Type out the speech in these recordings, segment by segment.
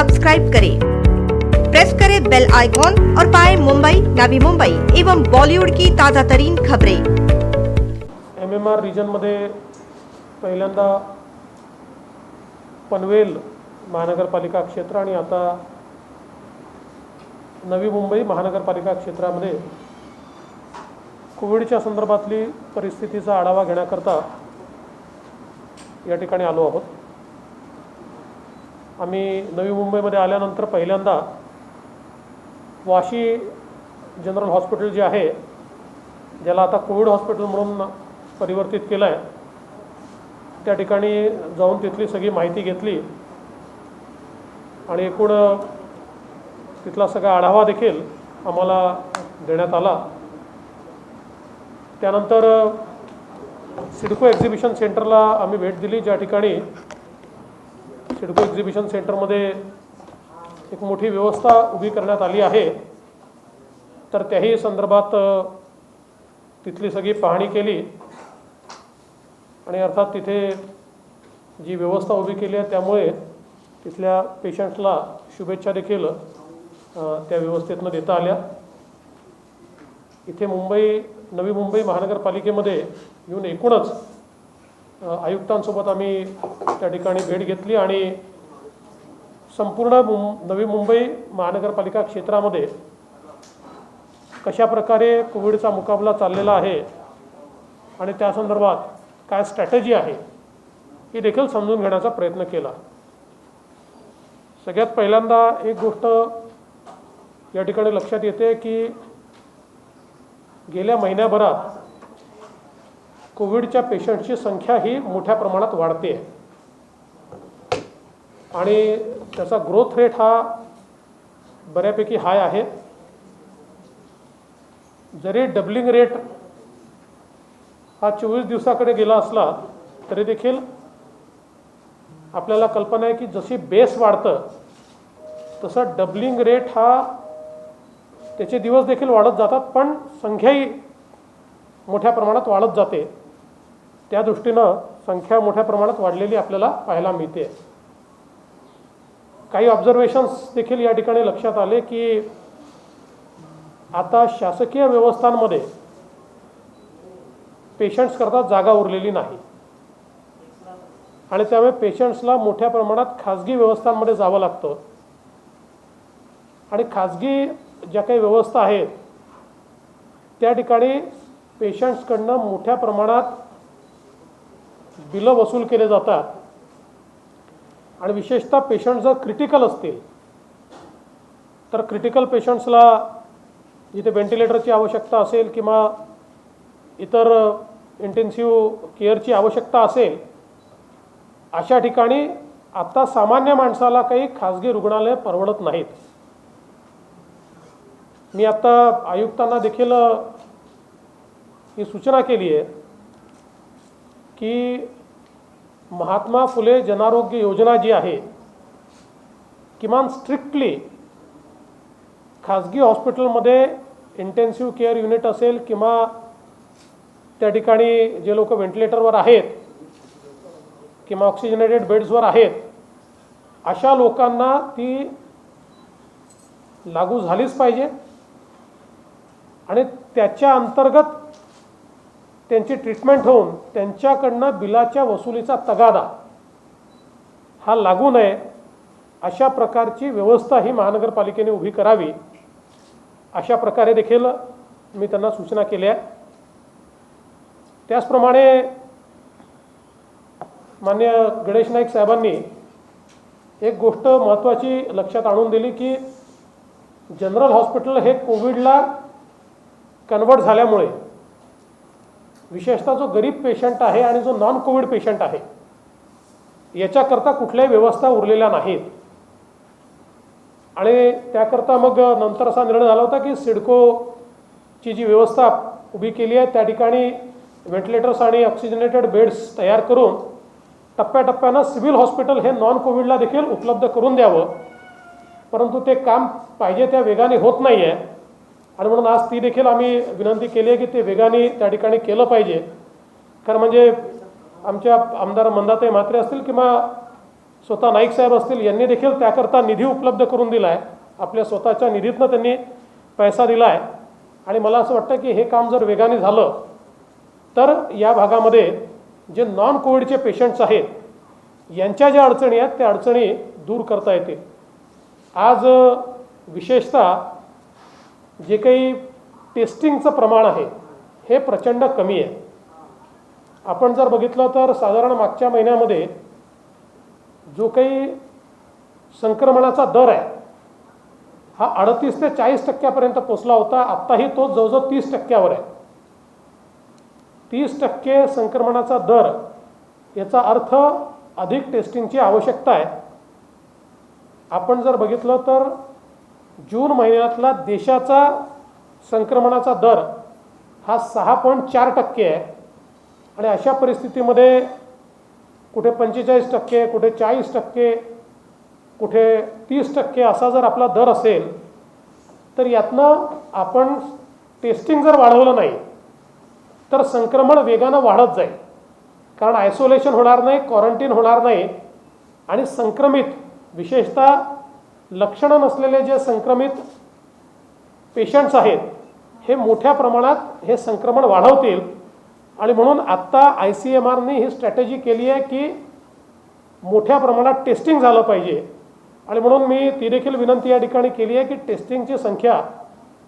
Subscribe करें, press करें bell icon और पाएं मुंबई, नवी मुंबई एवं बॉलीवुड की ताज़ा तरीन खबरें। MMR रीजनमध्ये पहिल्यांदा पनवेल महानगरपालिका क्षेत्र आणि आता नवी मुंबई महानगरपालिका क्षेत्रामध्ये कोविडच्या संदर्भातली परिस्थितीचा आढावा घेण्याकरता या ठिकाणी आलो आहोत। आम्ही नवी मुंबईमध्ये आल्यानंतर पहिल्यांदा वाशी जनरल हॉस्पिटल जे आहे, ज्याला आता कोविड हॉस्पिटल म्हणून परिवर्तित केलं आहे, त्या ठिकाणी जाऊन तिथली सगळी माहिती घेतली आणि एकूण तिथला सगळा आढावा देखील आम्हाला देण्यात आला। त्यानंतर सिडको एक्झिबिशन सेंटरला आम्ही भेट दिली, ज्या ठिकाणी सिडको एक्झिबिशन सेंटरमध्ये एक मोठी व्यवस्था उभी करण्यात आली आहे। तर त्याही संदर्भात तिथली सगळी पाहणी केली आणि अर्थात तिथे जी व्यवस्था उभी केली आहे त्यामुळे तिथल्या पेशंट्सला शुभेच्छा देखील त्या व्यवस्थेतनं देता आल्या। इथे नवी मुंबई महानगरपालिकेमध्ये येऊन एकूणच आयुक्तांसोबत आम्ही त्या ठिकाणी भेट घेतली आणि संपूर्ण नवी मुंबई महानगरपालिका क्षेत्रामध्ये कशा प्रकारे कोविडचा मुकाबला चाललेला आहे आणि त्या संदर्भात काय स्ट्रॅटेजी आहे हे देखील समजून घेण्याचा प्रयत्न केला। सगळ्यात पहिल्यांदा एक गोष्ट या ठिकाणी लक्षात येते की गेल्या महिन्याभरात कोविडच्या पेशंटची संख्या ही मोठ्या प्रमाणात वाढते आणि त्याचा ग्रोथ रेट हा बऱ्यापैकी हाय आहे। जरी डबलिंग रेट हा 24 दिवसाकडे गेला असला तरी देखील आपल्याला कल्पना आहे की जशी बेस वाढतं तसं डबलिंग रेट हा त्याचे दिवस देखील वाढत जातात, पण संख्याही मोठ्या प्रमाणात वाढत जाते। त्या दृष्टीनं संख्या मोठ्या प्रमाणात वाढलेली आपल्याला पाहायला मिळते। काही ऑब्झर्वेशन्स देखील या ठिकाणी लक्षात आले की आता शासकीय व्यवस्थांमध्ये पेशंट्स करता जागा उरलेली नाही आणि त्यामुळे पेशंट्सला मोठ्या प्रमाणात खाजगी व्यवस्थांमध्ये जावं लागतं आणि खाजगी ज्या काही व्यवस्था आहेत त्या ठिकाणी पेशंट्सकडनं मोठ्या प्रमाणात बिलं वसूल केले जातात आणि विशेषतः पेशंट जर क्रिटिकल असतील तर क्रिटिकल पेशंट्सला जिथे व्हेंटिलेटरची आवश्यकता असेल किंवा इतर इंटेन्सिव्ह केअरची आवश्यकता असेल अशा ठिकाणी आता सामान्य माणसाला काही खाजगी रुग्णालय परवडत नाहीत। मी आता आयुक्तांना देखील ही सूचना केली आहे की महात्मा फुले जनआरोग्य योजना जी आहे, किमान स्ट्रिक्टली खाजगी हॉस्पिटलमध्ये इंटेन्सिव्ह केअर युनिट असेल किंवा त्या ठिकाणी जे लोक व्हेंटिलेटरवर आहेत किंवा ऑक्सिजनेटेड बेड्सवर आहेत अशा लोकांना ती लागू झालीच पाहिजे आणि त्याच्या अंतर्गत त्यांची ट्रीटमेंट होऊन त्यांच्याकडनं बिलाच्या वसुलीचा तगादा हा लागू नये अशा प्रकारची व्यवस्था ही महानगरपालिकेने उभी करावी, अशा प्रकारे देखील मी त्यांना सूचना केल्या। त्याचप्रमाणे माननीय गणेश नाईक साहेबांनी एक गोष्ट महत्त्वाची लक्षात आणून दिली की जनरल हॉस्पिटल हे कोविडला कन्वर्ट झाल्यामुळे विशेषतः जो गरीब पेशंट आहे आणि जो नॉन कोविड पेशंट आहे याच्याकरता कुठल्याही व्यवस्था उरलेल्या नाहीत आणि त्याकरता मग नंतर असा निर्णय झाला होता की सिडकोची जी व्यवस्था उभी केली आहे त्या ठिकाणी व्हेंटिलेटर्स आणि ऑक्सिजनेटेड बेड्स तयार करून टप्प्याटप्प्यानं सिव्हिल हॉस्पिटल हे नॉन कोविडला देखील उपलब्ध करून द्यावं, परंतु ते काम पाहिजे त्या वेगाने होत नाही आहे आणि म्हणून आज ती देखील आम्ही विनंती केली आहे की ते वेगाने त्या ठिकाणी केलं पाहिजे। कारण म्हणजे आमच्या आमदार मंदाताई म्हात्रे असतील किंवा स्वतः नाईक साहेब असतील यांनी देखील त्याकरता निधी उपलब्ध करून दिला आहे. आपल्या स्वतःच्या निधीतनं त्यांनी पैसा दिला आहे. आणि मला असं वाटतं की हे काम जर वेगाने झालं तर या भागामध्ये जे नॉन कोविडचे पेशंट्स आहेत यांच्या ज्या अडचणी आहेत त्या अडचणी दूर करता येतील. आज विशेषतः जे काही टेस्टिंगचं प्रमाण आहे हे प्रचंड कमी आहे. आपण जर बघितलं तर साधारण मागच्या महिन्यामध्ये जो काही संक्रमणाचा दर आहे हा 38 ते 40% पोचला होता. आत्ताही तो जवळजवळ 30% आहे. 30% संक्रमणाचा दर याचा अर्थ अधिक टेस्टिंगची आवश्यकता आहे. आपण जर बघितलं तर जून महिन्यातला देशाचा संक्रमणाचा दर हा 6.4% आहे. आणि अशा परिस्थितीमध्ये कुठे 45%, कुठे 40%, कुठे 30% असा जर आपला दर असेल तर यातनं आपण टेस्टिंग जर वाढवलं नाही तर संक्रमण वेगानं वाढत जाईल. कारण आयसोलेशन होणार नाही, क्वारंटीन होणार नाही आणि संक्रमित विशेषतः लक्षणं नसलेले जे संक्रमित पेशंट्स आहेत हे मोठ्या प्रमाणात हे संक्रमण वाढवतील. आणि म्हणून आत्ता ICMRने ही स्ट्रॅटेजी केली आहे की मोठ्या प्रमाणात टेस्टिंग झालं पाहिजे. आणि म्हणून मी ती देखील विनंती या ठिकाणी केली आहे की टेस्टिंगची संख्या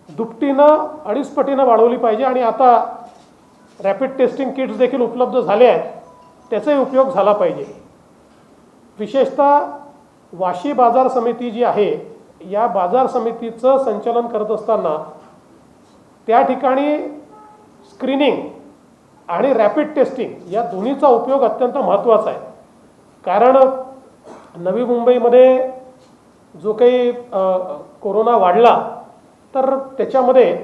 दुपटीनं 2.5 पटीनं वाढवली पाहिजे. आणि आता रॅपिड टेस्टिंग किट्स देखील उपलब्ध झाले आहेत, त्याचाही उपयोग झाला पाहिजे. विशेषतः वाशी बाजार समिती जी आहे या बाजार समितीचं संचालन करत असताना त्या ठिकाणी स्क्रीनिंग आणि रॅपिड टेस्टिंग या दोन्हीचा उपयोग अत्यंत महत्त्वाचा आहे. कारण नवी मुंबईमध्ये जो काही कोरोना वाढला तर त्याच्यामध्ये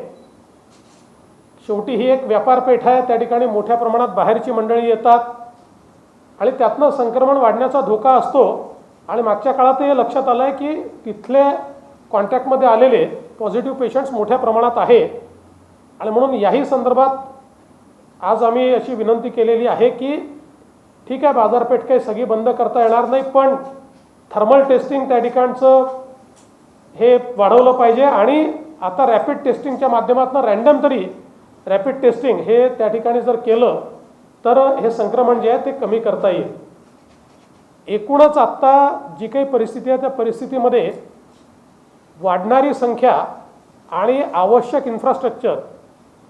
शेवटी ही एक व्यापारपेठ आहे. त्या ठिकाणी मोठ्या प्रमाणात बाहेरची मंडळी येतात आणि त्यातनं संक्रमण वाढण्याचा धोका असतो. आणि मागच्या काळात हे लक्षात आलं आहे की तिथले कॉन्टॅक्टमध्ये आलेले पॉझिटिव्ह पेशंट्स मोठ्या प्रमाणात आहे. आणि म्हणून याही संदर्भात आज आम्ही अशी विनंती केलेली आहे की ठीक आहे, बाजारपेठ काही सगळी बंद करता येणार नाही, पण थर्मल टेस्टिंग त्या ठिकाणचं हे वाढवलं पाहिजे. आणि आता रॅपिड टेस्टिंगच्या माध्यमातून रँडम तरी रॅपिड टेस्टिंग हे त्या ठिकाणी जर केलं तर हे संक्रमण जे आहे ते कमी करता येईल. एकूणच आत्ता जी काही परिस्थिती आहे त्या परिस्थितीमध्ये वाढणारी संख्या आणि आवश्यक इन्फ्रास्ट्रक्चर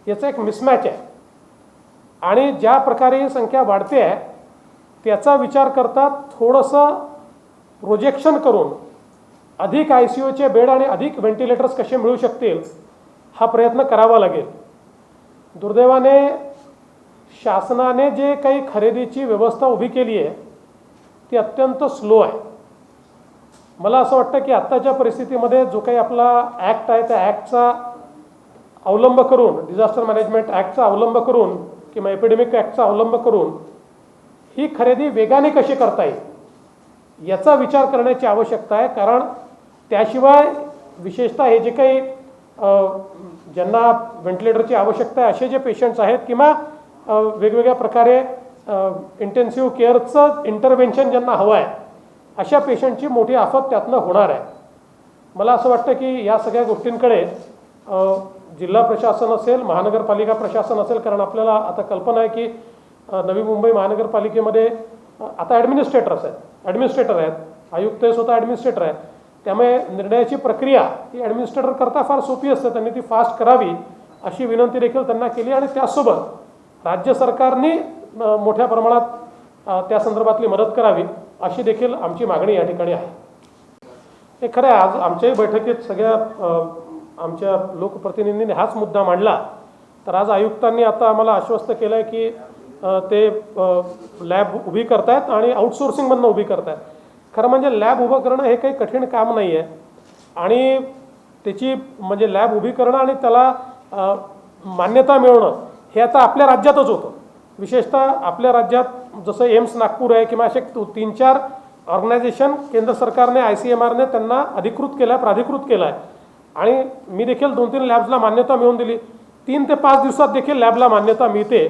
याचा एक मिसमॅच आहे. आणि ज्या प्रकारे ही संख्या वाढते आहे त्याचा विचार करता थोडंसं प्रोजेक्शन करून अधिक ICUचे बेड आणि अधिक व्हेंटिलेटर्स कसे मिळू शकतील हा प्रयत्न करावा लागेल. दुर्दैवाने शासनाने जे काही खरेदीची व्यवस्था उभी केली आहे ती अत्यंत स्लो आहे. मला असं वाटतं की आत्ताच्या परिस्थितीमध्ये जो काही आपला ॲक्ट आहे त्या ॲक्टचा अवलंब करून, डिझास्टर मॅनेजमेंट ॲक्टचा अवलंब करून किंवा एपिडेमिक ॲक्टचा अवलंब करून ही खरेदी वेगाने कशी करता येईल याचा विचार करण्याची आवश्यकता आहे. कारण त्याशिवाय विशेषतः हे जे काही ज्यांना व्हेंटिलेटरची आवश्यकता आहे असे जे पेशंट्स आहेत किंवा वेगवेगळ्या प्रकारे इंटेन्सिव्ह केअरचं इंटरव्हेन्शन ज्यांना हवं आहे अशा पेशंटची मोठी आफत त्यातनं होणार आहे. मला असं वाटतं की या सगळ्या गोष्टींकडे जिल्हा प्रशासन असेल, महानगरपालिका प्रशासन असेल, कारण आपल्याला आता कल्पना आहे की नवी मुंबई महानगरपालिकेमध्ये आता ॲडमिनिस्ट्रेटर आहेत, आयुक्त हे स्वतः ॲडमिनिस्ट्रेटर आहेत. त्यामुळे निर्णयाची प्रक्रिया ही ॲडमिनिस्ट्रेटर करता फार सोपी असते. त्यांनी ती फास्ट करावी अशी विनंती देखील त्यांना केली. आणि त्यासोबत राज्य सरकारने मोठ्या प्रमाणात त्या संदर्भातली मदत करावी अशी देखील आमची मागणी या ठिकाणी आहे. हे खरं आहे, आज आमच्याही बैठकीत सगळ्या आमच्या लोकप्रतिनिधींनी हाच मुद्दा मांडला. तर आज आयुक्तांनी आता आम्हाला आश्वस्त केलं आहे की ते लॅब उभी करतायत आणि आउटसोर्सिंगमधनं उभी करतायत. खरं म्हणजे लॅब उभं करणं हे काही कठीण काम नाही आहे. आणि त्याची म्हणजे लॅब उभी करणं आणि त्याला मान्यता मिळवणं हे आता आपल्या राज्यातच होतं. विशेषतः आपल्या राज्यात जसं एम्स नागपूर आहे किंवा असे 3-4 ऑर्गनायझेशन केंद्र सरकारने ICMRने त्यांना अधिकृत केलं आहे, प्राधिकृत केलं आहे. आणि मी देखील 2-3 लॅब्सला मान्यता मिळवून दिली. 3 ते 5 दिवसात देखील लॅबला मान्यता मिळते.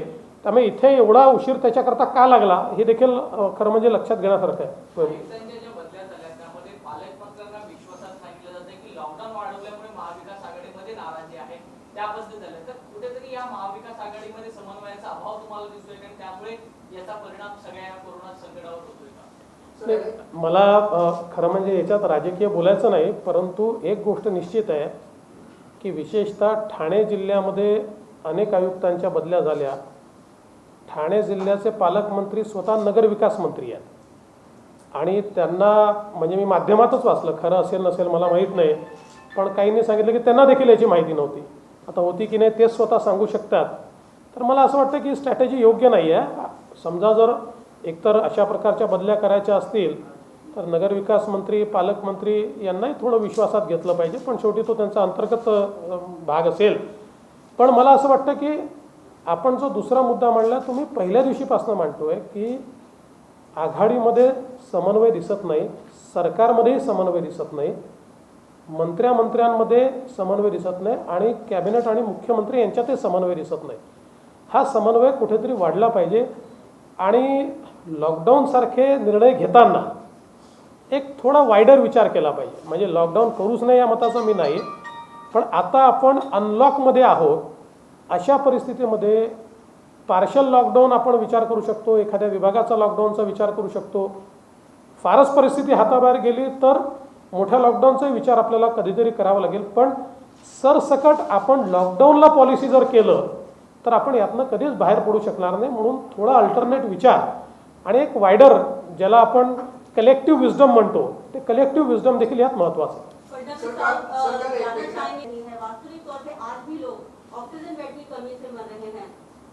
त्यामुळे इथे एवढा उशीर त्याच्याकरता का लागला हे देखील खरं म्हणजे लक्षात घेण्यासारखं आहे. आयुक्तांच्या ज्या बदल्या झाल्या त्यामध्ये पालकमंत्र्यांना विश्वासात सांगितलं जातं की लॉकडाऊन वाढवल्यामुळे महाविकास आघाडीमध्ये नाराजी आहे, त्याबद्दल झालं. तर कुठेतरी या महाविकास आघाडीमध्ये समन्वयाचा अभाव तुम्हाला दिसतोय का, त्यामुळे याचा परिणाम सगळ्या या कोरोना संकटावर होतोय का? मला खरं म्हणजे याच्यात राजकीय बोलायचं नाही, परंतु एक गोष्ट निश्चित आहे की विशेषतः ठाणे जिल्ह्यामध्ये अनेक आयुक्तांच्या बदल्या झाल्या. ठाणे जिल्ह्याचे पालकमंत्री स्वतः नगरविकास मंत्री आहेत आणि त्यांना म्हणजे मी माध्यमातच वाचलं, खरं असेल नसेल मला माहीत नाही, पण काहींनी सांगितलं की त्यांना देखील याची माहिती नव्हती. आता होती की नाही तेच स्वतः सांगू शकतात. तर मला असं वाटतं की स्ट्रॅटेजी योग्य नाही आहे. समजा जर एकतर अशा प्रकारच्या बदल्या करायच्या असतील तर नगरविकास मंत्री पालकमंत्री यांनाही थोडं विश्वासात घेतलं पाहिजे, पण शेवटी तो त्यांचा अंतर्गत भाग असेल. पण मला असं वाटतं की आपण जो दुसरा मुद्दा मांडला तो मी पहिल्या दिवशीपासून मांडतोय की आघाडीमध्ये समन्वय दिसत नाही, सरकारमध्येही समन्वय दिसत नाही, मंत्र्यांमध्ये समन्वय दिसत नाही आणि कॅबिनेट आणि मुख्यमंत्री यांच्यातही समन्वय दिसत नाही. हा समन्वय कुठेतरी वाढला पाहिजे आणि लॉकडाऊनसारखे निर्णय घेताना एक थोडा वायडर विचार केला पाहिजे. म्हणजे लॉकडाऊन करूच नाही या मताचा मी नाही, पण आता आपण अनलॉकमध्ये आहोत. अशा परिस्थितीमध्ये पार्शल लॉकडाऊन आपण विचार करू शकतो, एखाद्या विभागाचा लॉकडाऊनचा विचार करू शकतो. फारच परिस्थिती हाताबाहेर गेली तर मोठ्या लॉकडाऊनचाही विचार आपल्याला कधीतरी करावा लागेल. पण सरसकट आपण लॉकडाऊनला पॉलिसी जर केलं तर आपण यातनं कधीच बाहेर पडू शकणार नाही. म्हणून थोडा अल्टरनेट विचार आणि एक वायडर ज्याला आपण कलेक्टिव्ह विजडम म्हणतो ते कलेक्टिव्ह विजडम देखील यात महत्त्वाचं आहे. वास्तविक तौर पे आज भी लोग ऑक्सीजन बेड की कमी से मर रहे हैं.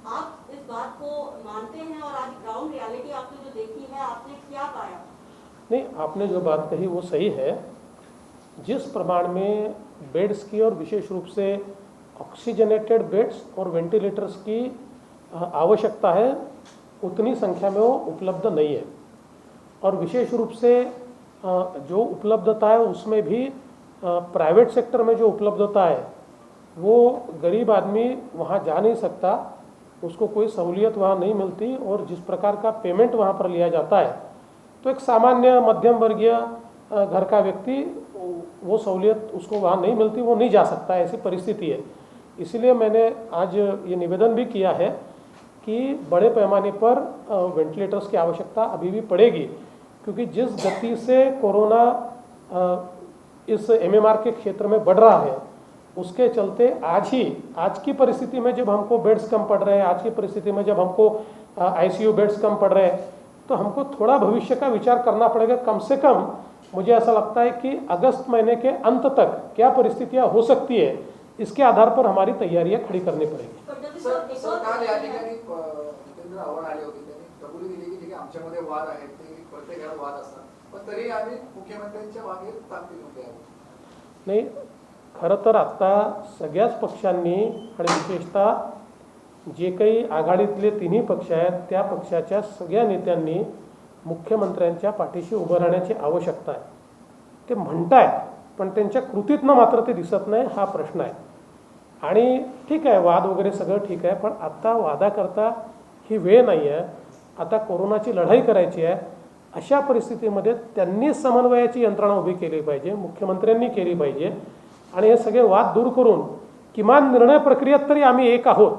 आप इस बात को मानते हैं और आज ग्राउंड रियलिटी आपने जो देखी है आपने क्या पाया? नहीं, आपने जो बात कही वो सही है. जिस प्रमाण में बेड्स की और विशेष रूप से ऑक्सीजनेटेड बेड्स और वेंटिलेटर्स की आवश्यकता है उतनी संख्या में वो उपलब्ध नहीं है. और विशेष रूप से जो उपलब्धता है उसमें भी प्राइवेट सेक्टर में जो उपलब्धता है वो गरीब आदमी वहाँ जा नहीं सकता, उसको कोई सहूलियत वहाँ नहीं मिलती. और जिस प्रकार का पेमेंट वहाँ पर लिया जाता है तो एक सामान्य मध्यम वर्गीय घर का व्यक्ति वो सहूलियत उसको वहाँ नहीं मिलती, वो नहीं जा सकता, ऐसी परिस्थिति है. इसलिए मैंने आज ये निवेदन भी किया है कि बड़े पैमाने पर वेंटिलेटर्स की आवश्यकता अभी भी पड़ेगी, क्योंकि जिस गति से कोरोना इस एमएमआर के क्षेत्र में बढ़ रहा है उसके चलते आज की परिस्थिति में जब हमको बेड्स कम पड़ रहे हैं, आज की परिस्थिति में जब हमको आईसीयू बेड्स कम पड़ रहे हैं, तो हमको थोड़ा भविष्य का विचार करना पड़ेगा. कम से कम मुझे ऐसा लगता है कि अगस्त महीने के अंत तक क्या परिस्थितियां हो सकती है इसके आधार पर हमारी तैयारियां खड़ी करनी पड़ेगी. सरकार या ठिकाणी जितेंद्र आव्हाड आले होते, त्यांनी कबुली दिली की ठीक आहे आमच्यामध्ये वाद आहेत, ते प्रत्येकाला वाद असतात, पण तरी आम्ही मुख्यमंत्र्यांच्या मागे ताकद होते. नाही, खरं तर आता सगळ्याच पक्षांनी आणि विशेषतः जे काही आघाडीतले तिन्ही पक्ष आहेत त्या पक्षाच्या सगळ्या नेत्यांनी मुख्यमंत्र्यांच्या पाठीशी उभं राहण्याची आवश्यकता आहे. ते म्हणतायत पण त्यांच्या कृतीतनं मात्र ते दिसत नाही, हा प्रश्न आहे. आणि ठीक आहे वाद वगैरे सगळं ठीक आहे, पण आता वादाकरता ही वेळ नाही आहे. आता कोरोनाची लढाई करायची आहे. अशा परिस्थितीमध्ये त्यांनी समन्वयाची यंत्रणा उभी केली पाहिजे, मुख्यमंत्र्यांनी केली पाहिजे आणि हे सगळे वाद दूर करून किमान निर्णय प्रक्रियेत तरी आम्ही एक आहोत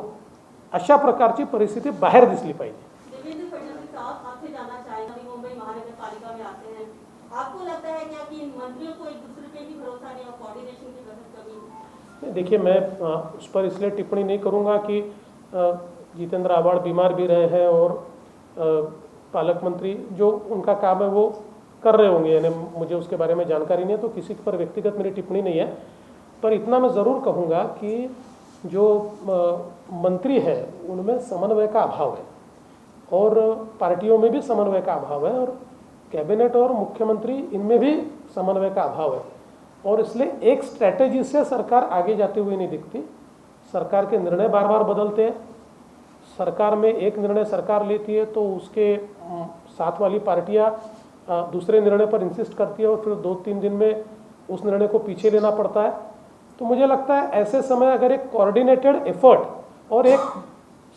अशा प्रकारची परिस्थिती बाहेर दिसली पाहिजे. देवेंद्र फडणवीस साहब आपसे जानना चाहेंगे, नवी मुंबई महानगर पालिका में आते हैं, आपको लगता है क्या कि मंत्रियों को एक दूसरे पे भी भरोसा नहीं और कोऑर्डिनेशन की बहुत कमी है? देखिए, मैं उस पर इसलिए टिप्पणी नहीं करूंगा कि जितेंद्र आव्हाड बीमार भी रहे हैं और पालक मंत्री जो उनका काम है वो कर रहे होंगे, यानी मुझे उसके बारे में जानकारी नहीं है, तो किसी पर व्यक्तिगत मेरी टिप्पणी नहीं है. पर इतना मैं ज़रूर कहूँगा कि जो मंत्री है उनमें समन्वय का अभाव है और पार्टियों में भी समन्वय का अभाव है और कैबिनेट और मुख्यमंत्री इनमें भी समन्वय का अभाव है. और इसलिए एक स्ट्रैटेजी से सरकार आगे जाती हुई नहीं दिखती. सरकार के निर्णय बार बार बदलते हैं. सरकार में एक निर्णय सरकार लेती है तो उसके साथ वाली पार्टियां दूसरे निर्णय पर इंसिस्ट करती है और फिर 2-3 दिन में उस निर्णय को पीछे लेना पड़ता है. तो मुझे लगता है ऐसे समय अगर एक कोऑर्डिनेटेड एफर्ट और एक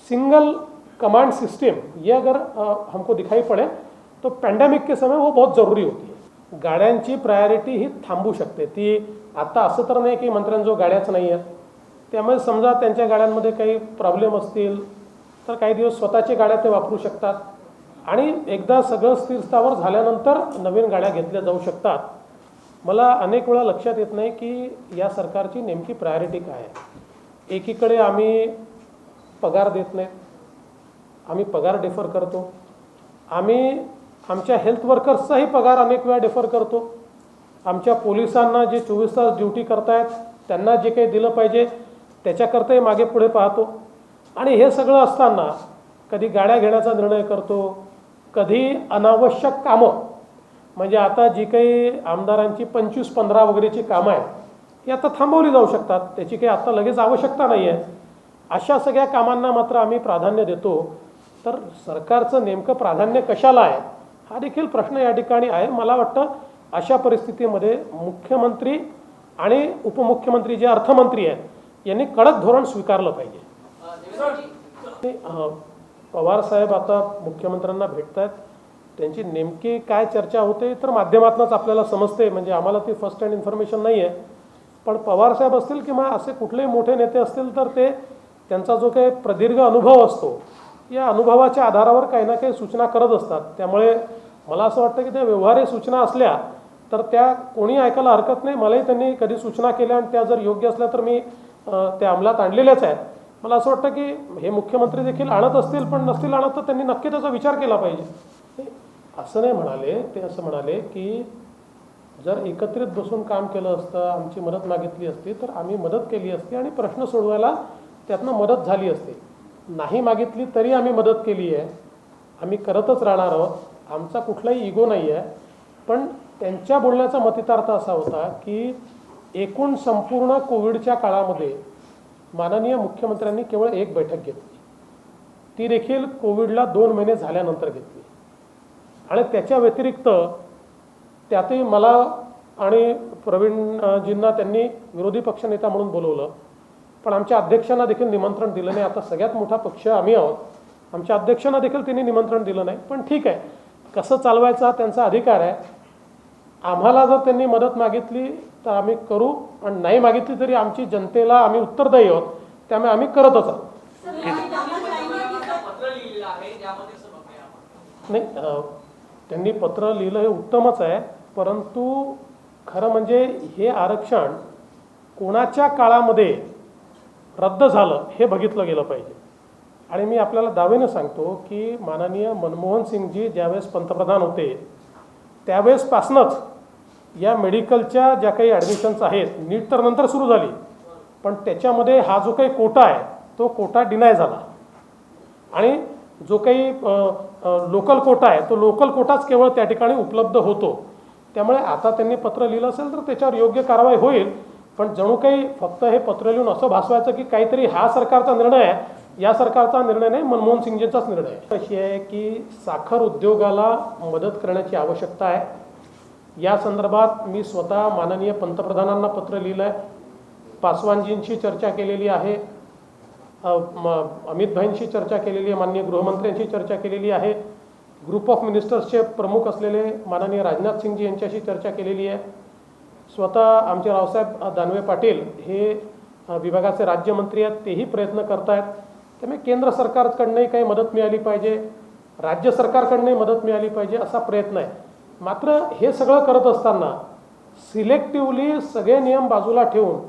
सिंगल कमांड सिस्टम ये अगर हमको दिखाई पड़े तो पॅन्डेमिक के समय वो बहुत ज़रूरी होती है. गाड्यांची प्रायोरिटी ही थांबू शकते. ती आता असं तर नाही की मंत्र्यांजवळ गाड्याच नाही आहेत. त्यामुळे समजा त्यांच्या गाड्यांमध्ये काही प्रॉब्लेम असतील तर काही दिवस स्वतःची गाड्या ते वापरू शकतात आणि एकदा सगळं स्थिरस्थावर झाल्यानंतर नवीन गाड्या घेतल्या जाऊ शकतात. मला अनेक वेळा लक्षात येत नाही की या सरकारची नेमकी प्रायोरिटी काय आहे. एकीकडे आम्ही पगार देत नाहीत, आम्ही पगार डिफर करतो, आम्ही आमच्या हेल्थ वर्कर्सचाही पगार अनेक वेळा डिफर करतो, आमच्या पोलिसांना जे 24 तास ड्युटी करतायत त्यांना जे काही दिलं पाहिजे त्याच्याकरताही मागे पुढे पाहतो. आणि हे सगळं असताना कधी गाड्या घेण्याचा निर्णय करतो, कधी अनावश्यक कामं म्हणजे आता जी काही आमदारांची 25-15 वगैरेची कामं आहेत ही आता थांबवली जाऊ शकतात, त्याची काही आता लगेच आवश्यकता नाही आहे. अशा सगळ्या कामांना मात्र आम्ही प्राधान्य देतो. तर सरकारचं नेमकं प्राधान्य कशाला आहे हा देखील प्रश्न या ठिकाणी आहे. मला वाटतं अशा परिस्थितीमध्ये मुख्यमंत्री आणि उपमुख्यमंत्री जे अर्थमंत्री आहेत यांनी कडक धोरण स्वीकारलं पाहिजे. पवार साहेब आता मुख्यमंत्र्यांना भेटत आहेत, त्यांची नेमकी काय चर्चा होते तर माध्यमातूनच आपल्याला समजते, म्हणजे आम्हाला ती फर्स्ट हँड इन्फॉर्मेशन नाही आहे. पण पवार साहेब असतील किंवा असे कुठलेही मोठे नेते असतील तर ते त्यांचा जो काही प्रदीर्घ अनुभव असतो या अनुभवाच्या आधारावर काही ना काही सूचना करत असतात. त्यामुळे मला असं वाटतं की त्या व्यवहारी सूचना असल्या तर त्या कोणी ऐकायला हरकत नाही. मलाही त्यांनी कधी सूचना केल्या आणि त्या जर योग्य असल्या तर मी त्या अंमलात आणलेल्याच आहेत. मला असं वाटतं की हे मुख्यमंत्री देखील आणत असतील, पण नसतील आणत तर त्यांनी नक्की त्याचा विचार केला पाहिजे. असं नाही म्हणाले, ते असं म्हणाले की जर एकत्रित बसून काम केलं असतं, आमची मदत मागितली असती तर आम्ही मदत केली असती आणि प्रश्न सोडवायला त्यातनं मदत झाली असती. नाही मागितली तरी आम्ही मदत केली आहे, आम्ही करतच राहणार आहोत, आमचा कुठलाही इगो नाही आहे. पण त्यांच्या बोलण्याचा मतितार्थ असा होता की एकूण संपूर्ण कोविडच्या काळामध्ये माननीय मुख्यमंत्र्यांनी केवळ एक बैठक घेतली, ती देखील कोविडला 2 महिने झाल्यानंतर घेतली. आणि त्याच्या व्यतिरिक्त त्यातही मला आणि प्रवीणजींना त्यांनी विरोधी पक्षनेता म्हणून बोलवलं, पण आमच्या अध्यक्षांना देखील निमंत्रण दिलं नाही. आता सगळ्यात मोठा पक्ष आम्ही आहोत, आमच्या अध्यक्षांना देखील त्यांनी निमंत्रण दिलं नाही. पण ठीक आहे, कसं चालवायचा त्यांचा अधिकार आहे. आम्हाला जर त्यांनी मदत मागितली तर आम्ही करू, आणि नाही मागितली तरी आमची जनतेला आम्ही उत्तरदायी आहोत, त्यामुळे आम्ही करतच आहोत. नाही, त्यांनी पत्र लिहिलं हे उत्तमच आहे, परंतु खरं म्हणजे हे आरक्षण कोणाच्या काळामध्ये रद्द झालं हे बघितलं गेलं पाहिजे. आणि मी आपल्याला दावेनं सांगतो की माननीय मनमोहन सिंगजी ज्यावेळेस पंतप्रधान होते त्यावेळेसपासूनच या मेडिकलच्या ज्या काही ॲडमिशन्स आहेत, नीट तर नंतर सुरू झाली, पण त्याच्यामध्ये हा जो काही कोटा आहे तो कोटा डिनाय झाला. आणि जो काही लोकल कोटा आहे तो लोकल कोटाच केवळ त्या ठिकाणी उपलब्ध होतो. त्यामुळे आता त्यांनी पत्र लिहिलं असेल तर त्याच्यावर योग्य कारवाई होईल. पण जणू काही फक्त हे पत्र लिहून असं भासवायचं की काहीतरी हा सरकारचा निर्णय आहे, या सरकारचा निर्णय नाही, मनमोहन सिंगजींचाच निर्णय आहे. अशी आहे की साखर उद्योगाला मदत करण्याची आवश्यकता आहे. या संदर्भात मी स्वतः माननीय पंतप्रधानांना पत्र लिहिलं आहे, पासवानजींशी चर्चा केलेली आहे, अमित भाईंशी चर्चा केलेली आहे, माननीय गृहमंत्र्यांशी चर्चा केलेली आहे, ग्रुप ऑफ मिनिस्टर्सचे प्रमुख असलेले माननीय राजनाथ सिंगजी यांच्याशी चर्चा केलेली आहे. स्वतः आमचे रावसाहेब दानवे पाटील हे विभागाचे राज्यमंत्री आहेत, तेही प्रयत्न करत आहेत. त्यामुळे केंद्र सरकारकडनंही काही मदत मिळाली पाहिजे, राज्य सरकारकडनंही मदत मिळाली पाहिजे असा प्रयत्न आहे. मात्र हे सगळं करत असताना सिलेक्टिव्हली सगळे नियम बाजूला ठेवून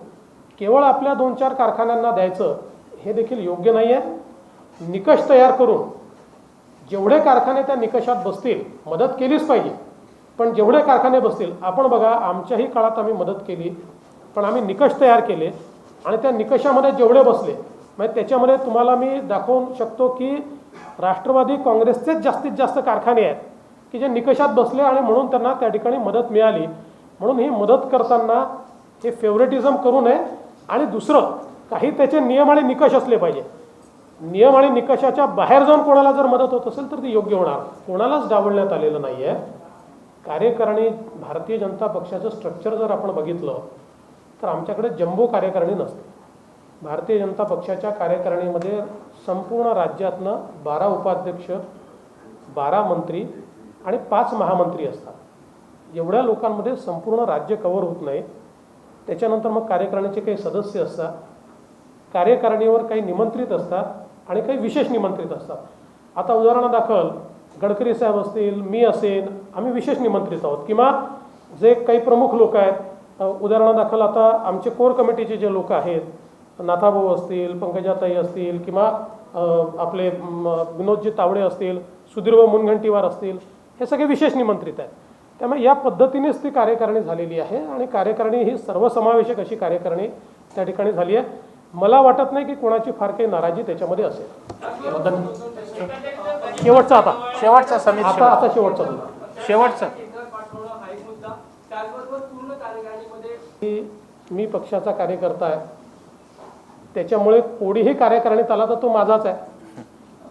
केवळ आपल्या 2-4 कारखान्यांना द्यायचं हे देखील योग्य नाही आहे. निकष तयार करून जेवढे कारखाने त्या निकषात बसतील मदत केलीच पाहिजे, पण जेवढे कारखाने बसतील, आपण बघा आमच्याही काळात आम्ही मदत केली, पण आम्ही निकष तयार केले आणि त्या निकषामध्ये जेवढे बसले म्हणजे त्याच्यामध्ये तुम्हाला मी दाखवू शकतो की राष्ट्रवादी काँग्रेसचेच जास्तीत जास्त कारखाने आहेत की जे निकषात बसले आणि म्हणून त्यांना त्या ठिकाणी मदत मिळाली. म्हणून ही मदत करताना हे फेवरेटिझम करू नये. आणि दुसरं काही त्याचे नियम आणि निकष असले पाहिजे. नियम आणि निकषाच्या बाहेर जाऊन कोणाला जर मदत होत असेल तर ती योग्य होणार. कोणालाच डावलण्यात आलेलं नाही आहे. कार्यकारिणी भारतीय जनता पक्षाचं स्ट्रक्चर जर आपण बघितलं तर आमच्याकडे जम्बो कार्यकारिणी नसते. भारतीय जनता पक्षाच्या कार्यकारिणीमध्ये संपूर्ण राज्यातनं 12 उपाध्यक्ष, 12 मंत्री आणि 5 महामंत्री असतात. एवढ्या लोकांमध्ये संपूर्ण राज्य कव्हर होत नाही. त्याच्यानंतर मग कार्यकारिणीचे काही सदस्य असतात, कार्यकारिणीवर काही निमंत्रित असतात आणि काही विशेष निमंत्रित असतात. आता उदाहरणादाखल गडकरी साहेब असतील, मी असेन, आम्ही विशेष निमंत्रित आहोत. किंवा जे काही प्रमुख लोक आहेत, उदाहरणादाखल आता आमचे कोर कमिटीचे जे लोक आहेत, नाथाभाऊ असतील, पंकजाताई असतील, किंवा आपले विनोदजी तावडे असतील, सुधीरभाऊ मुनगंटीवार असतील, हे सगळे विशेष निमंत्रित आहेत. त्यामुळे या पद्धतीनेच ती कार्यकारिणी झालेली आहे आणि कार्यकारिणी ही सर्वसमावेशक अशी कार्यकारिणी त्या ठिकाणी झाली आहे. मला वाटत नाही की कोणाची फार काही नाराजी त्याच्यामध्ये असेल. शेवटचा आता शेवटचा समिती आता शेवटचा शेवटचा केंद्रात पाठवणं हा एक मुद्दा. त्याचबरोबर पूर्ण कार्यकारिणीमध्ये की मी पक्षाचा कार्यकर्ता आहे, त्याच्यामुळे कोणीही कार्यकारिणीत आला तर तो माझाच आहे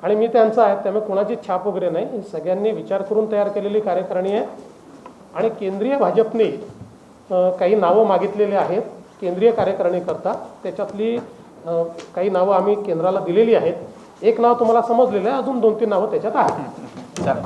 आणि मी त्यांचा आहे. त्यामुळे कोणाची छाप वगैरे नाही. ही सगळ्यांनी विचार करून तयार केलेली कार्यकारिणी आहे. आणि केंद्रीय भाजपने काही नावं मागितलेली आहेत केंद्रीय कार्यकारिणीकरता. त्याच्यातली काही नावं आम्ही केंद्राला दिलेली आहेत. एक नाव तुम्हाला समजलेलं आहे, अजून 2-3 नावं त्याच्यात आहेत. चला.